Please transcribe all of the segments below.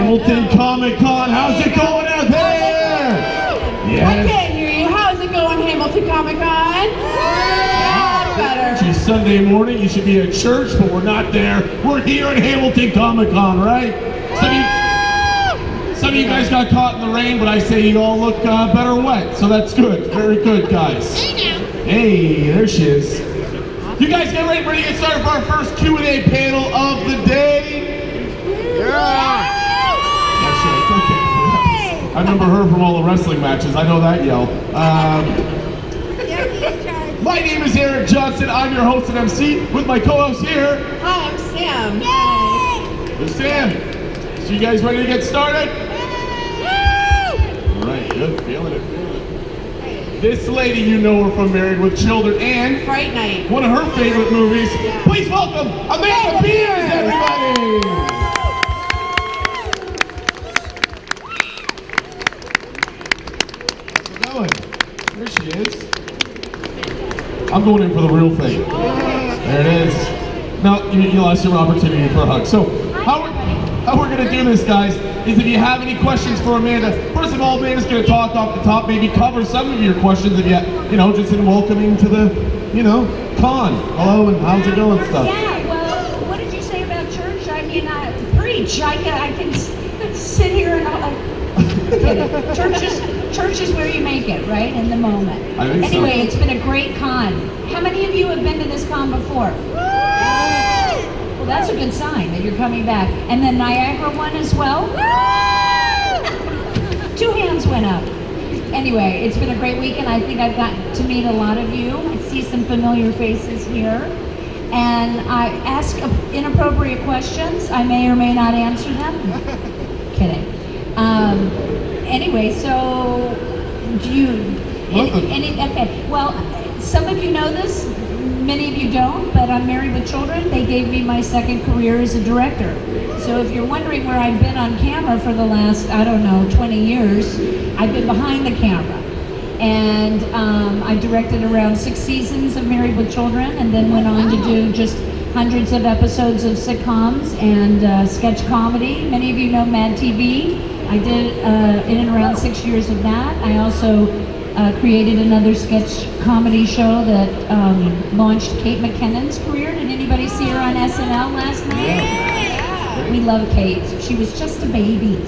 Hamilton Comic Con. How's it going out there? Yes. I can't hear you. How's it going, Hamilton Comic Con? Better. It's Sunday morning. You should be at church, but we're not there. We're here at Hamilton Comic Con, right? Some of you guys got caught in the rain, but I say you all look better wet, so that's good. Very good, guys. Hey, there she is. You guys get ready to get started for our first Q&A panel of the day? Yeah! That's right, it's okay. I remember her from all the wrestling matches. I know that yell. My name is Eric Johnson. I'm your host and MC with my co-host here. Hi, I'm Sam. Yay! It's Sam. So you guys ready to get started? All right, good. Feeling it. This lady, you know her from Married with Children and Fright Night, one of her favorite movies. Please welcome Amanda Bearse, everybody! How's it going? There she is. I'm going in for the real thing. There it is. No, you lost your opportunity for a hug. So, how we're going to do this, guys, is if you have any questions for Amanda, first of all, Amanda's going to talk off the top, maybe cover some of your questions if you know, just in welcoming to the, con. Hello, and how's it going stuff? Yeah, well, what did you say about church? I mean, preach. I can sit here and church is where you make it, right? In the moment. I think anyway, so. It's been a great con. How many of you have been to this con before? Well, that's a good sign that you're coming back. And the Niagara one as well? 2 hands went up. Anyway, it's been a great weekend. I think I've gotten to meet a lot of you. I see some familiar faces here. And I ask inappropriate questions. I may or may not answer them. Kidding. Anyway, so do you... Okay, well, some of you know this. Many of you don't, but I'm Married with Children. They gave me my second career as a director. So if you're wondering where I've been on camera for the last, 20 years, I've been behind the camera. And I directed around 6 seasons of Married with Children, and then went on to do just hundreds of episodes of sitcoms and sketch comedy. Many of you know Mad TV. I did in and around 6 years of that. I also created another sketch comedy show that launched Kate McKinnon's career. Did anybody see her on SNL last night? Yeah. We love Kate. She was just a baby.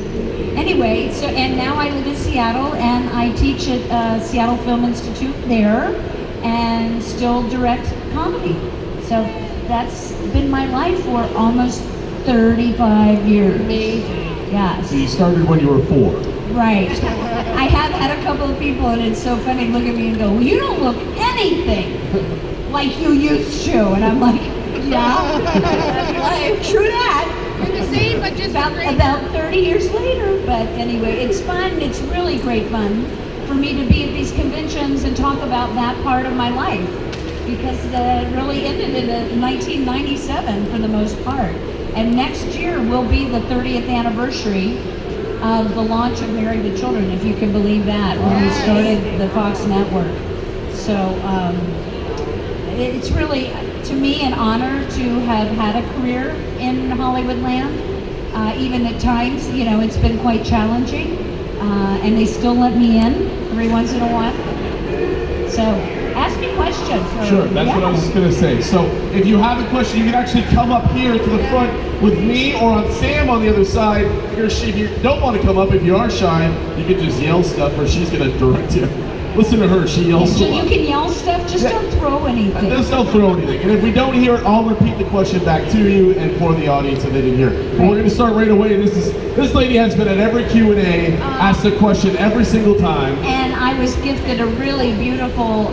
Anyway, and now I live in Seattle and I teach at Seattle Film Institute there and still direct comedy. So that's been my life for almost 35 years. Amazing. Yeah. So you started when you were 4. Right. I have had a couple of people, and it's so funny, look at me and go, well, you don't look anything like you used to. And I'm like, yeah, that's right. True that. We're the same, but just about 30 years later. But anyway, it's fun. It's really great fun for me to be at these conventions and talk about that part of my life, because it really ended in 1997 for the most part. And next year will be the 30th anniversary of the launch of Married with Children, if you can believe that, when we started the Fox network. So it's really, to me, an honor to have had a career in Hollywood land. Even at times, it's been quite challenging, and they still let me in every once in a while. So ask me questions. Sure, that's what I was going to say. So if you have a question, you can actually come up here to the front with me or on Sam on the other side. If you don't want to come up, if you are shy, you can just yell stuff or she's going to direct you. Listen to her, she yells so a lot. You can yell stuff, just don't throw anything. Just don't throw anything. And if we don't hear it, I'll repeat the question back to you and for the audience if they didn't hear. Right. We're going to start right away. This lady has been at every Q&A, asked a question every single time. And I was gifted a really beautiful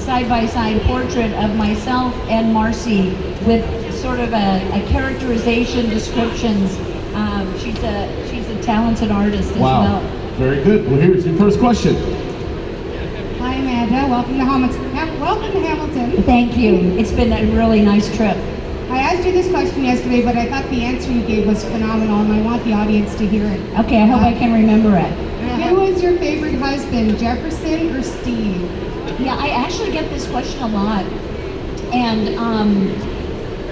side-by-side portrait of myself and Marcy with sort of a characterization, descriptions. She's a talented artist as well. Very good. Well, here's your first question. Hi, Amanda. Welcome to Hamilton. Thank you. It's been a really nice trip. I asked you this question yesterday, but I thought the answer you gave was phenomenal, and I want the audience to hear it. Okay, I hope I can remember it. Who was your favorite husband, Jefferson or Steve? Yeah, I actually get this question a lot.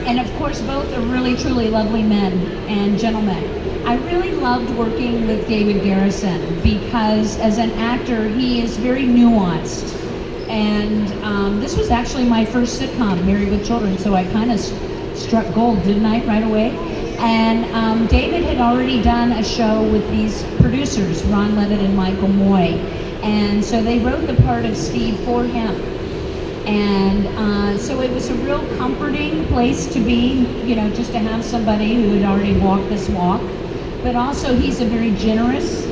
And of course, both are really, truly lovely men and gentlemen. I really loved working with David Garrison because as an actor, he is very nuanced. And this was actually my first sitcom, Married with Children, so I kind of struck gold, didn't I, right away? And David had already done a show with these producers, Ron Levitt and Michael Moy. And so they wrote the part of Steve for him. And so it was a real comforting place to be, you know, just to have somebody who had already walked this walk. But also he's a very generous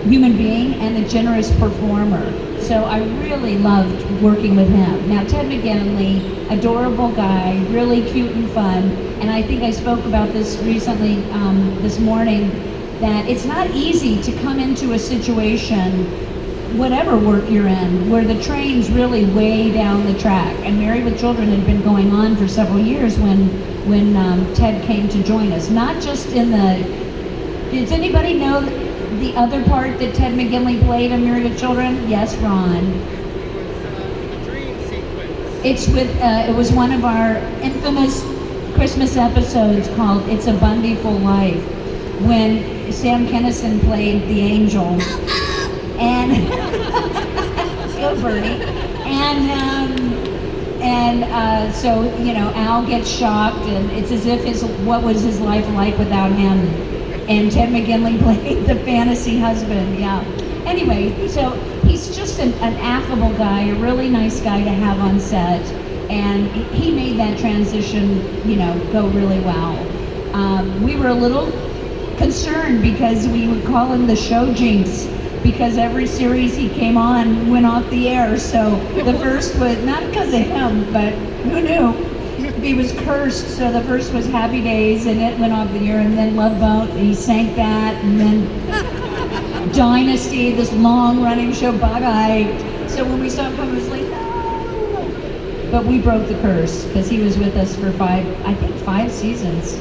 human being and a generous performer. So I really loved working with him. Now Ted McGinley, adorable guy, really cute and fun. And I think I spoke about this recently, this morning, that it's not easy to come into a situation, whatever work you're in, where the train's really way down the track. And Married with Children had been going on for several years when Ted came to join us. Not just in the, does anybody know the other part that Ted McGinley played in Married with Children? Yes, Ron. The dream sequence. It's with, it was one of our infamous Christmas episodes called It's a Bundyful Life, when Sam Kinison played the angel. And, go Bernie. And so, you know, Al gets shocked, and it's as if what was his life like without him? And Ted McGinley played the fantasy husband, yeah. Anyway, so he's just an affable guy, a really nice guy to have on set, and he made that transition, you know, go really well. We were a little concerned because we would call him the show jinx, because every series he came on went off the air. So the first was, not because of him, but who knew? He was cursed. So the first was Happy Days, and it went off the air, and then Love Boat, he sank that, and then Dynasty, this long-running show, bye-bye. So when we saw him come, it was like, no. But we broke the curse, because he was with us for I think 5 seasons.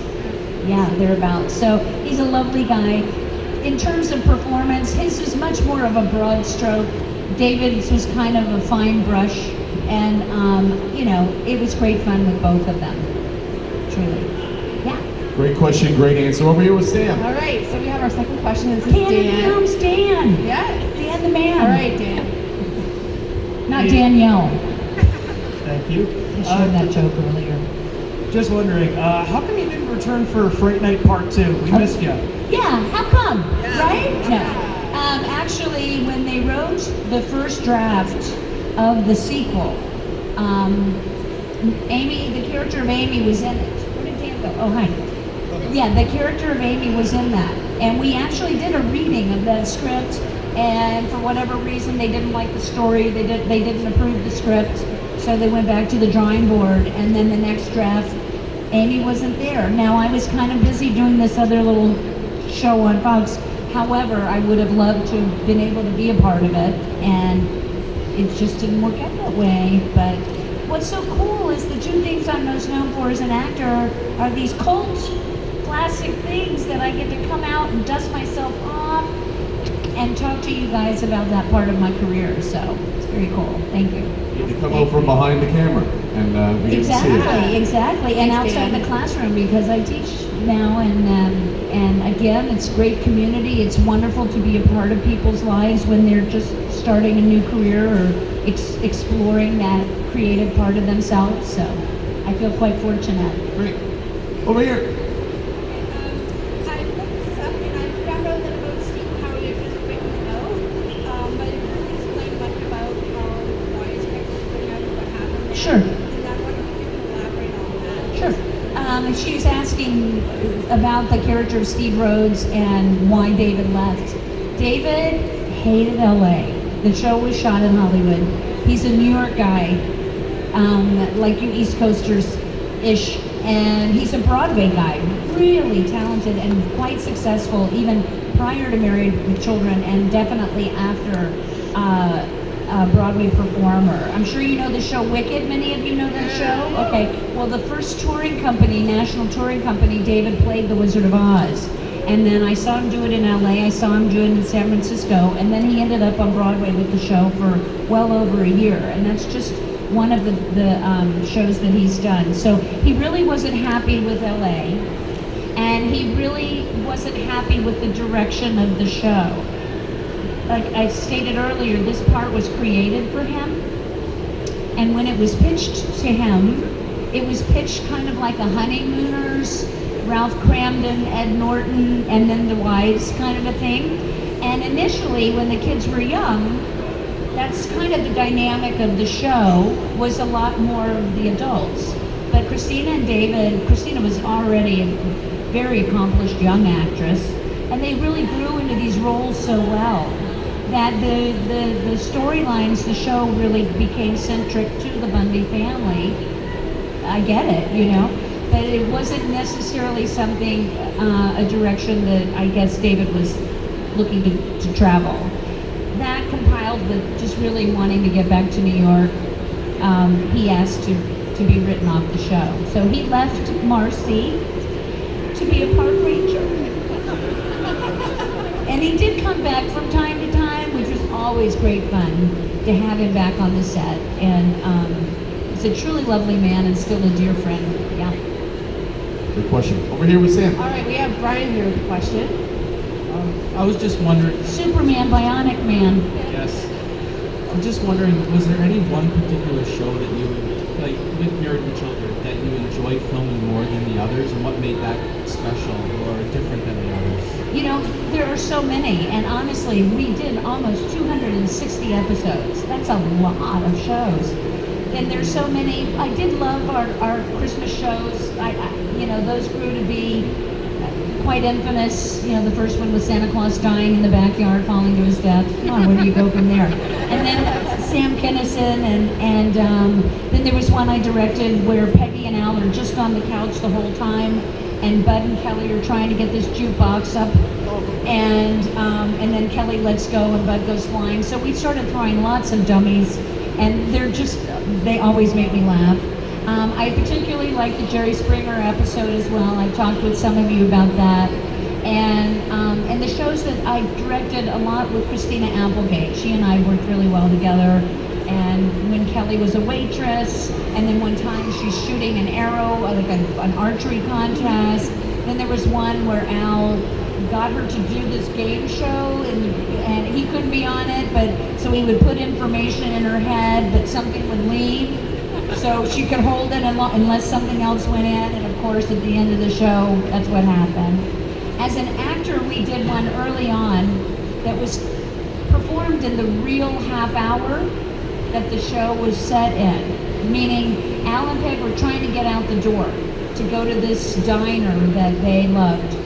Yeah, thereabouts. So he's a lovely guy. In terms of performance, his is much more of a broad stroke. David's was kind of a fine brush, and you know, it was great fun with both of them, truly. Yeah. Great question, great answer. Over here with Stan. All right, so we have our second question. This is Cannon Dan. comes Dan. Yeah. Dan the man. All right, Dan. Not Danielle. Thank you. I showed that joke earlier. Just wondering, how come you didn't return for Fright Night Part 2? We missed you. Yeah, how come? Right? No. Actually, when they wrote the first draft of the sequel, Amy, the character of Amy was in it. Where did Dan go? Oh, hi. Yeah, the character of Amy was in that. And we actually did a reading of that script, and for whatever reason, they didn't like the story, they didn't approve the script, so they went back to the drawing board, and then the next draft, Amy wasn't there. Now, I was kind of busy doing this other little show on Fox. However, I would have loved to have been able to be a part of it, and it just didn't work out that way. But what's so cool is the 2 things I'm most known for as an actor are these cult classic things that I get to come out and dust myself off and talk to you guys about that part of my career. So it's very cool. Thank you. You come out from behind the camera, and we get to see it. Exactly, and outside the classroom, because I teach now, and again, it's great community. It's wonderful to be a part of people's lives when they're just starting a new career or exploring that creative part of themselves. So I feel quite fortunate. Great. Over here. I looked this up and I found out that about Steve how you're just quick to know, but it really explained much about why his character's putting out what happened there. Sure. And I wonder if you can elaborate on that. Sure. She was asking about the character of Steve Rhodes and why David left. David hated LA. The show was shot in Hollywood. He's a New York guy, like you East Coasters-ish, and he's a Broadway guy, really talented and quite successful, even prior to Married with Children, and definitely after a Broadway performer. I'm sure you know the show Wicked. Many of you know that show? Okay. Well, the first touring company, national touring company, David played The Wizard of Oz. And then I saw him do it in LA, I saw him do it in San Francisco, and then he ended up on Broadway with the show for well over a year. And that's just one of the shows that he's done. So he really wasn't happy with LA. and he really wasn't happy with the direction of the show. Like I stated earlier, this part was created for him, and when it was pitched to him, it was pitched kind of like a Honeymooners, Ralph Cramden, Ed Norton, and then the wives kind of a thing. And initially, when the kids were young, that's kind of the dynamic of the show, was a lot more of the adults. But Christina and David, Christina was already a very accomplished young actress, and they really grew into these roles so well that the storylines, the show really became centric to the Bundy family. I get it, you know, but it wasn't necessarily something, a direction that I guess David was looking to travel. That compiled with just really wanting to get back to New York, he asked to be written off the show. So he left Marcy to be a park ranger. And he did come back from time to time, which was always great fun to have him back on the set. And he's a truly lovely man and still a dear friend. Yeah. Good question. Over here with Sam. All right, we have Brian here with a question. I was just wondering. Superman, Bionic Man. Yes. I'm just wondering, was there any one particular show that you, like, with Married with Children, that you enjoyed filming more than the others, and what made that special or different than the others? You know, there are so many, and honestly, we did almost 260 episodes. That's a lot of shows. And there's so many. I did love our Christmas shows. You know, those grew to be quite infamous. You know, the first one was Santa Claus dying in the backyard, falling to his death. Come on, where do you go from there? And then Sam Kinison, and then there was one I directed where Peggy and Al are just on the couch the whole time, and Bud and Kelly are trying to get this jukebox up, and then Kelly lets go and Bud goes flying. So we started throwing lots of dummies, and they always make me laugh. I particularly like the Jerry Springer episode as well. I've talked with some of you about that. And the shows that I directed a lot with Christina Applegate. She and I worked really well together. And when Kelly was a waitress, and then one time she's shooting an arrow, like an archery contest. Then there was one where Al got her to do this game show, and he couldn't be on it, but so he would put information in her head, but something would leave. So she could hold it unless something else went in, and of course at the end of the show, that's what happened. As an actor, we did one early on that was performed in the real half hour that the show was set in, meaning Al and Peg were trying to get out the door to go to this diner that they loved,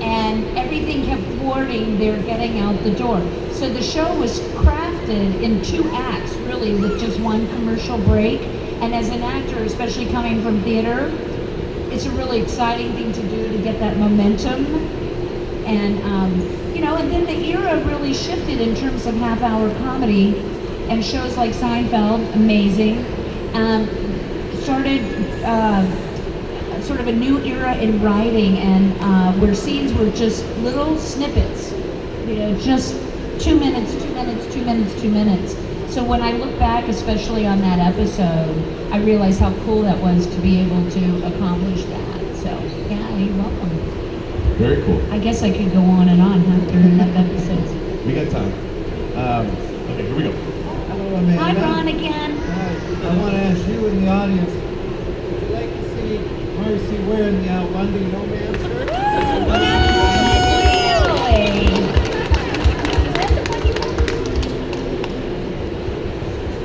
and everything kept thwarting their getting out the door. So the show was crafted in 2 acts, really, with just one commercial break. And as an actor, especially coming from theater, it's a really exciting thing to do to get that momentum. And, you know, and then the era really shifted in terms of half-hour comedy, and shows like Seinfeld, amazing, started sort of a new era in writing, and where scenes were just little snippets, you know, just 2 minutes, 2 minutes, 2 minutes, 2 minutes. So when I look back, especially on that episode, I realize how cool that was to be able to accomplish that. So, yeah, you're welcome. Very cool. I guess I could go on and on during enough episodes. We got time. Okay, here we go. Hello, Amanda. Hi, Ron again. Hi. I want to ask you in the audience, would you like to see Marcy wearing the Al Bundy No Man shirt? Really?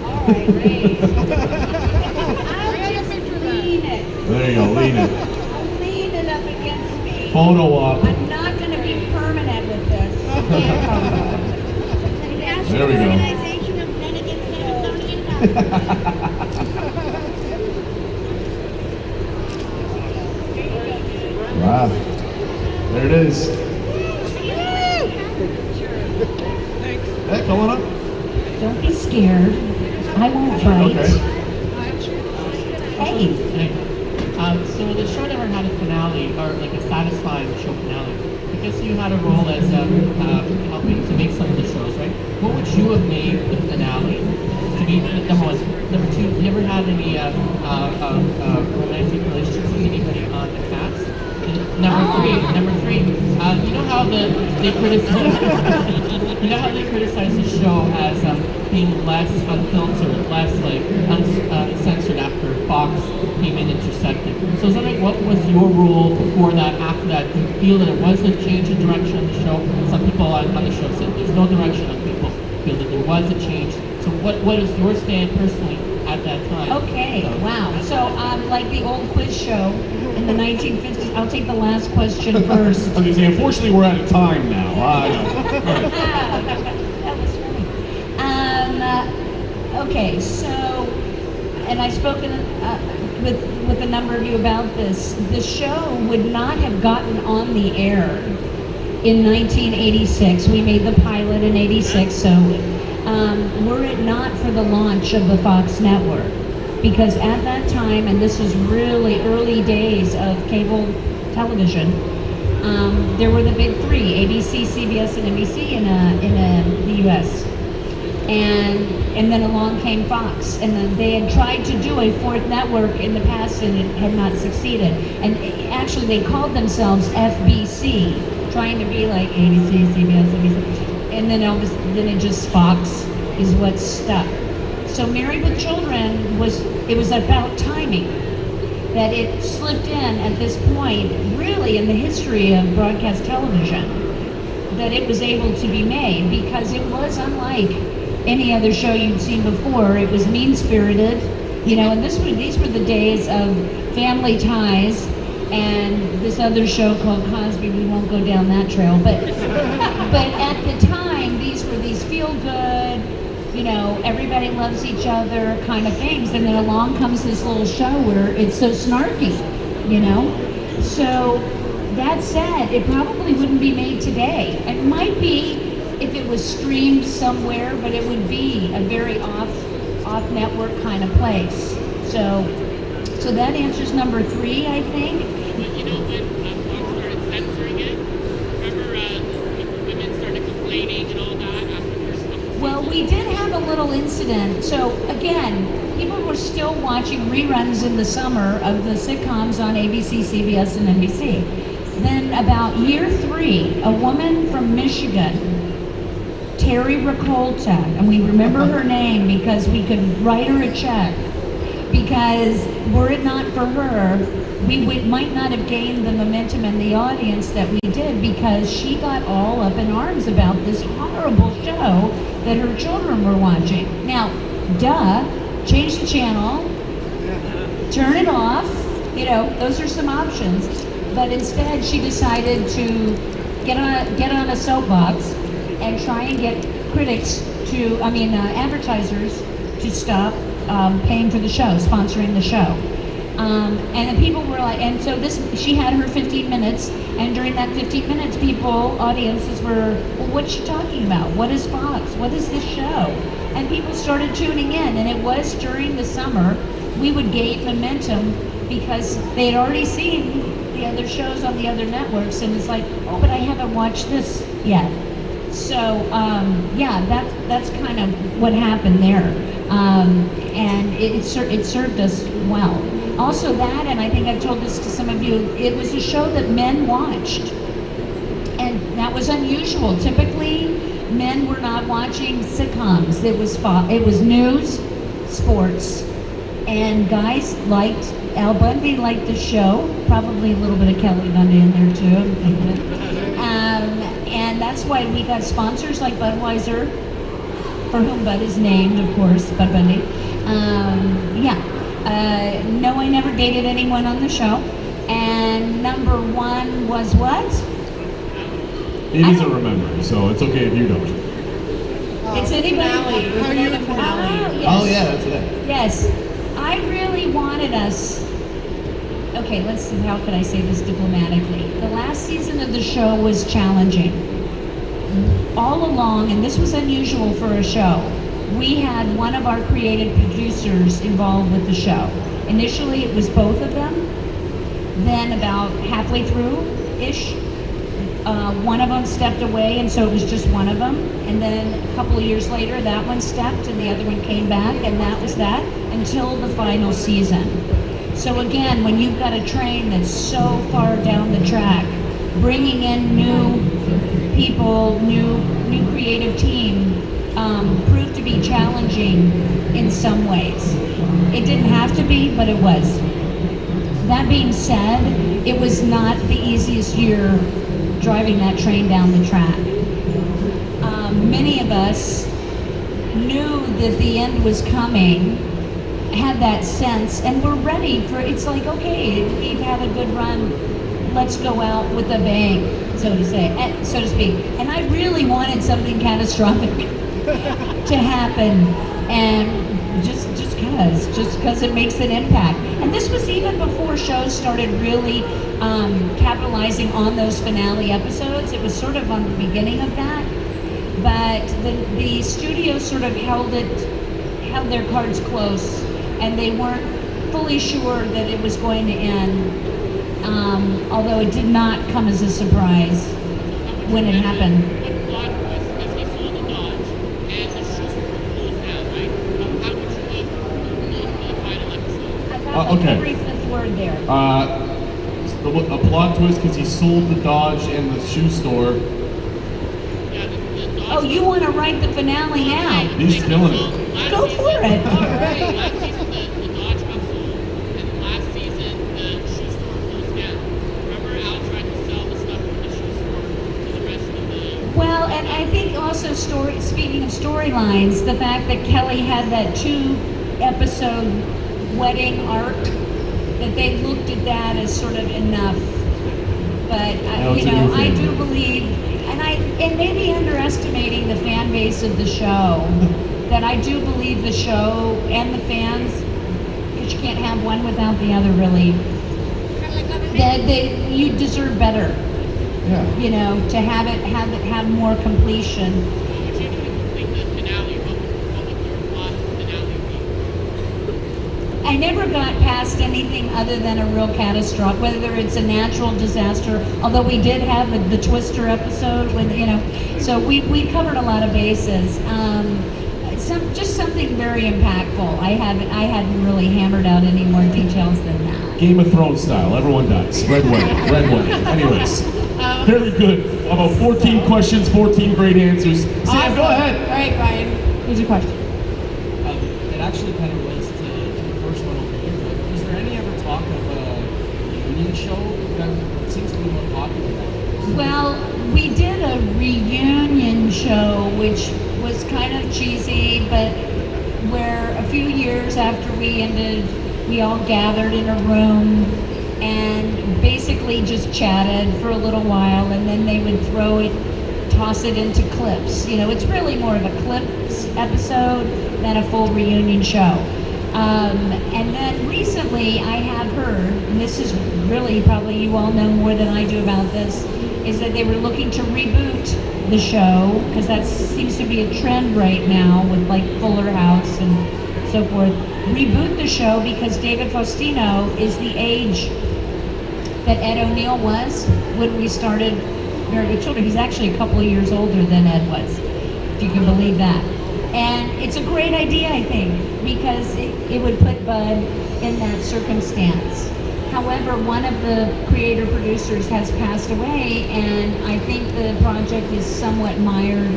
All right, great. I'll just lean it. There you go, lean it. I'll lean it up against me. Photo op. I'm not going to be permanent with this. There we go. Organization of Men Against Smithsonian Wow. There it is. Hey, come on up. Don't be scared. I won't bite. Okay. Hey. So the show never had a finale, or like a satisfying show finale. I guess you had a role as helping to make some of the shows, right? What would you have made the finale to be number one? Number two, you never had any romantic relationships with anybody on the cast. Number three. You know how they criticize. You know how they criticize the show as being less unfiltered, less like uncensored after Fox came in and intersected. So, is that like, what was your rule before that? After that, do you feel that it was a change in direction of the show? Some people on the show said there's no direction. Other people feel that there was a change. So, what is your stand personally at that time? Okay, wow. So, like the old quiz show in the 1950s, I'll take the last question first. I was gonna say, unfortunately, we're out of time now. That was funny. Okay, so, and I've spoken with a number of you about this. The show would not have gotten on the air in 1986. We made the pilot in 86, so were it not for the launch of the Fox network. Because at that time, and this was really early days of cable television, there were the big three, ABC, CBS, and NBC in the U.S. And then along came Fox, and then they had tried to do a fourth network in the past, and it had not succeeded. And actually, they called themselves FBC, trying to be like ABC, CBS, NBC, and then it just Fox is what stuck. So Married with Children it was about timing that it slipped in at this point, really in the history of broadcast television, that it was able to be made, because it was unlike any other show you'd seen before. It was mean-spirited, and these were the days of Family Ties and this other show called Cosby. We won't go down that trail, but at the time, these were these feel-good, everybody loves each other kind of things, and then along comes this little show where it's so snarky, So that said, it probably wouldn't be made today. It might be if it was streamed somewhere, but it would be a very off-network kind of place. So that answers number 3, I think. But when Fox started censoring it, remember women started complaining and all that after the first couple seasons? Well, we did have a little incident. So again, people were still watching reruns in the summer of the sitcoms on ABC, CBS, and NBC. Then about year 3, a woman from Michigan, Terry Ricolta, and we remember her name because we could write her a check, because were it not for her, we might not have gained the momentum and the audience that we did, because she got all up in arms about this horrible show that her children were watching. Now, change the channel, turn it off, those are some options. But instead, she decided to get on a soapbox and try and get advertisers to stop paying for the show, sponsoring the show. And the people were like, and so she had her 15 minutes, and during that 15 minutes, audiences were, well, what's she talking about? What is Fox? What is this show? And people started tuning in, and it was during the summer we would gain momentum because they had already seen the other shows on the other networks, and it's like, oh, but I haven't watched this yet. So, that's kind of what happened there. And it served us well. Also that, and I think I've told this to some of you, it was a show that men watched. And that was unusual. Typically, men were not watching sitcoms. It was news, sports, and guys liked, Al Bundy liked the show, probably a little bit of Kelly Bundy in there too. And that's why we got sponsors like Budweiser, for whom Bud is named, of course, Bud Bundy. No, I never dated anyone on the show. And number 1 was what? He doesn't remember, so it's okay if you don't. It's anybody? How are you the finale? Yes. Oh yeah, that's it. Yes. I really wanted us, okay, let's see, how can I say this diplomatically? The last season of the show was challenging. All along, and this was unusual for a show, we had one of our creative producers involved with the show. Initially, it was both of them. Then about halfway through-ish, one of them stepped away, and so it was just one of them. And then a couple of years later, that one stepped, and the other one came back, and that was that, until the final season. So again, when you've got a train that's so far down the track, bringing in new people, new creative team, proved to be challenging in some ways. It didn't have to be, but it was. That being said, it was not the easiest year driving that train down the track. Many of us knew that the end was coming, had that sense, and we're ready for, it's like, okay, we've had a good run, let's go out with a bang, so to speak. And I really wanted something catastrophic to happen, and just because it makes an impact. And this was even before shows started really capitalizing on those finale episodes. It was sort of on the beginning of that, but the studio sort of held their cards close, and they weren't fully sure that it was going to end, although it did not come as a surprise when it happened. Okay. Every fifth word there. A plot twist because he sold the Dodge and the shoe store. Oh, you want to write the finale now? He's killing it. Go for it. Last season, the Dodge got sold, and last season, the shoe store closed down. Remember, Al tried to sell the stuff from the shoe store to the rest of the... Well, and I think also, speaking of storylines, the fact that Kelly had that 2-episode wedding arc, that they looked at that as sort of enough. But I do believe, and maybe underestimating the fan base of the show, that I do believe the show and the fans, because you can't have one without the other really, that you deserve better. Yeah. You know, to have more completion. I never got past anything other than a real catastrophe, whether it's a natural disaster, although we did have the Twister episode, so we covered a lot of bases. Just something very impactful. I hadn't really hammered out any more details than that. Game of Thrones style, everyone dies. Red wedding. Anyways, very good. About 14 questions, 14 great answers. Sam, Awesome. go ahead. All right, Brian, here's your question. It actually kind of relates to the first one over here. But was there any ever talk of a reunion show that seems to be more popular now? Well, we did a reunion show, which was kind of cheesy, but where a few years after we ended, we all gathered in a room and basically just chatted for a little while, and then they would toss it into clips. It's really more of a clips episode than a full reunion show. And then recently I have heard, and this is really probably you all know more than I do about this, is that they were looking to reboot the show, because that seems to be a trend right now with like Fuller House and so forth. Reboot the show because David Faustino is the age that Ed O'Neill was when we started Married with Children. He's actually a couple of years older than Ed was, if you can believe that. And it's a great idea, I think, because it would put Bud in that circumstance. However, one of the creator producers has passed away, and I think the project is somewhat mired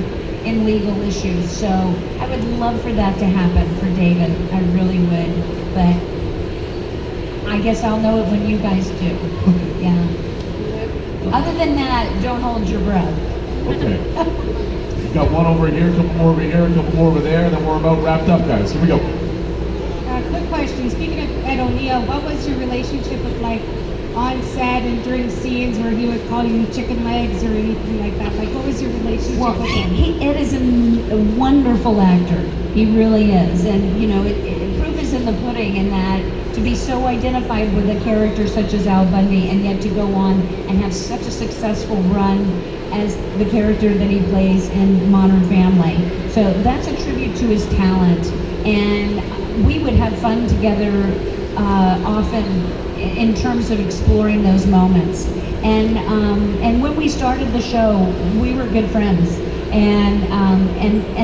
in legal issues. So I would love for that to happen for David. I really would. But I guess I'll know it when you guys do. Yeah. Other than that, don't hold your breath. Okay. We've got one over here, a couple more over here, a couple more over there, and then we're about wrapped up, guys. Here we go. Quick question. Speaking of Ed O'Neill, what was your relationship with, like, on set and during scenes where he would call you chicken legs or anything like that? Like, what was your relationship with him? Ed is a wonderful actor. He really is. And, proof is in the pudding in that to be so identified with a character such as Al Bundy and yet to go on and have such a successful run as the character that he plays in Modern Family. So that's a tribute to his talent. And we would have fun together often in terms of exploring those moments. And when we started the show, we were good friends. And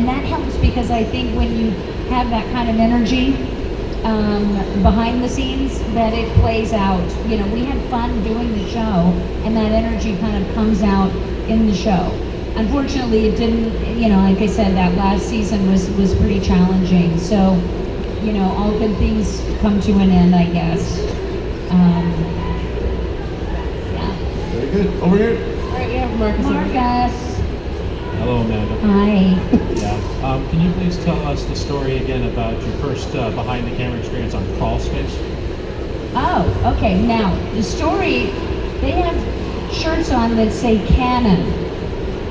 that helps because I think when you have that kind of energy behind the scenes that it plays out. You know, we had fun doing the show, and that energy kind of comes out in the show. Unfortunately, it didn't, you know, like I said, that last season was pretty challenging. So, you know, all good things come to an end, I guess. Yeah. Very good. Over here. All right, we have Marcus. over here. Marcus. Hello, Amanda. Hi. Yeah. Can you please tell us the story again about your first behind-the-camera experience on Crawl Space? Oh, okay. Now, the story, they have shirts on that say Canon.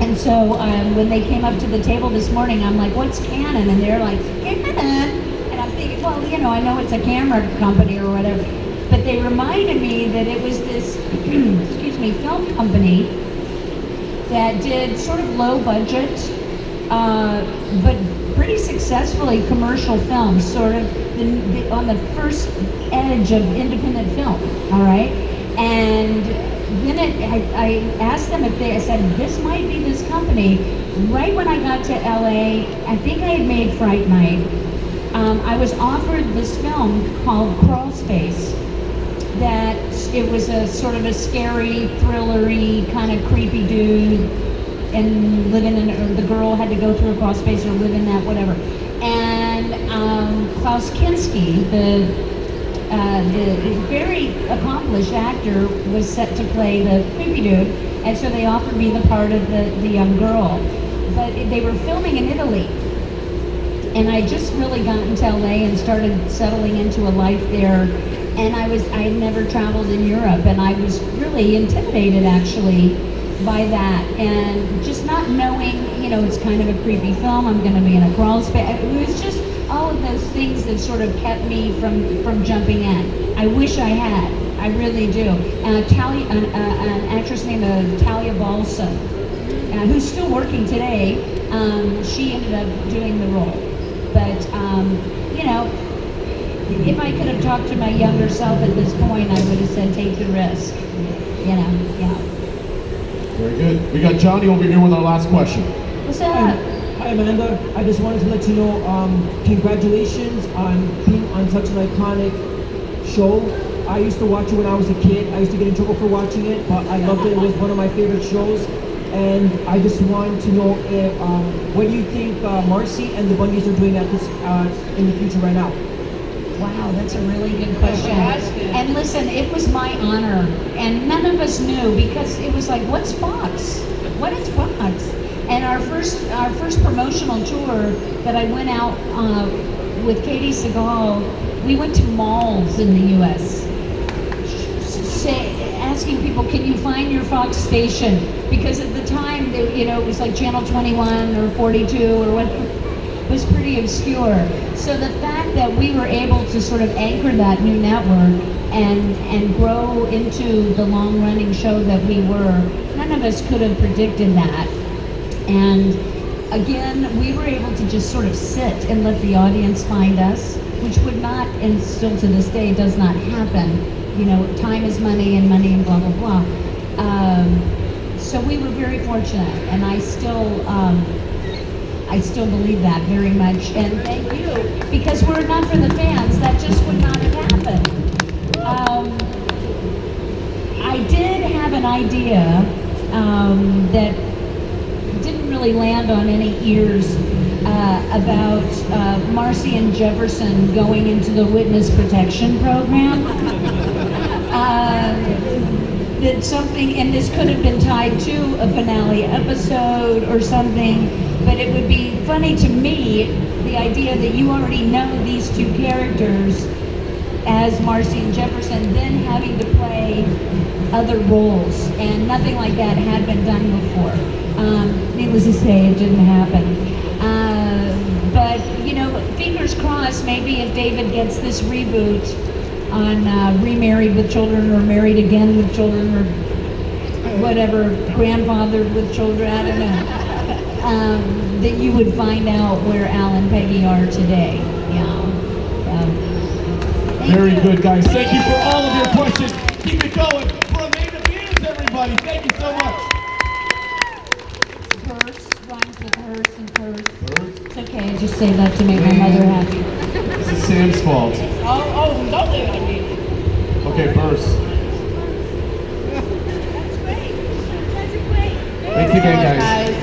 And so when they came up to the table this morning, I'm like, what's Canon? And they're like, Canon. And I'm thinking, well, you know, I know it's a camera company or whatever. But they reminded me that it was this, excuse me, film company that did sort of low budget, but pretty successfully commercial films, sort of on the first edge of independent film, all right? And then I asked them if I said, this might be this company. Right when I got to LA, I think I had made Fright Night. I was offered this film called Crawl Space, that it was a sort of a scary, thrillery, kind of creepy dude, and living in, or the girl had to go through a crawl space or live in that, whatever. And Klaus Kinski, the very accomplished actor, was set to play the creepy dude, and so they offered me the part of the young girl. But they were filming in Italy, and I just really gotten to LA and started settling into a life there. And I had never traveled in Europe, and I was really intimidated actually by that, and just not knowing, you know, it's kind of a creepy film, I'm going to be in a crawl space. It was just all of those things that sort of kept me from jumping in. I wish I had, I really do. An actress named Talia Balsa, who's still working today, she ended up doing the role. But, you know, if I could have talked to my younger self at this point, I would have said, take the risk. You know, yeah. Very good. We got Johnny over here with our last question. What's up? Hi Amanda, I just wanted to let you know, congratulations on being on such an iconic show. I used to watch it when I was a kid. I used to get in trouble for watching it, but I loved it. It was one of my favorite shows. And I just wanted to know if, what do you think Marcy and the Bundys are doing at this in the future right now? Wow, that's a really good question. And listen, it was my honor, and none of us knew, because it was like, what's Fox? What is Fox? And our first promotional tour that I went out with Katie Segal, we went to malls in the U.S. Asking people, can you find your Fox station? Because at the time, you know, it was like Channel 21 or 42 or whatever. It was pretty obscure. So the fact that we were able to sort of anchor that new network and grow into the long-running show that we were, none of us could have predicted that. And again, we were able to just sort of sit and let the audience find us, which would not, and still to this day does not happen. You know, time is money and blah, blah, blah. So we were very fortunate, and I still believe that very much, and thank you, because were it not for the fans, that just would not have happened. I did have an idea that didn't really land on any ears about Marcy and Jefferson going into the witness protection program. That something, and this could have been tied to a finale episode or something, but it would be funny to me, the idea that you already know these two characters as Marcy and Jefferson, then having to play other roles, and nothing like that had been done before. Needless to say, it didn't happen. But, you know, fingers crossed, maybe if David gets this reboot on Remarried with Children, or Married Again with Children, or whatever, Grandfathered with Children, I don't know, that you would find out where Al and Peggy are today. Yeah. Very good, guys. Thank you for all of your questions. Keep it going. For Amanda Bearse, everybody. Thank you so much. Purse rhymes with hearse and purse. It's okay, I just say that to make my mother happy. This is Sam's fault. Don't leave it on me. Okay, Bearse. That's great. You guys are great. Thanks again, guys. Guys.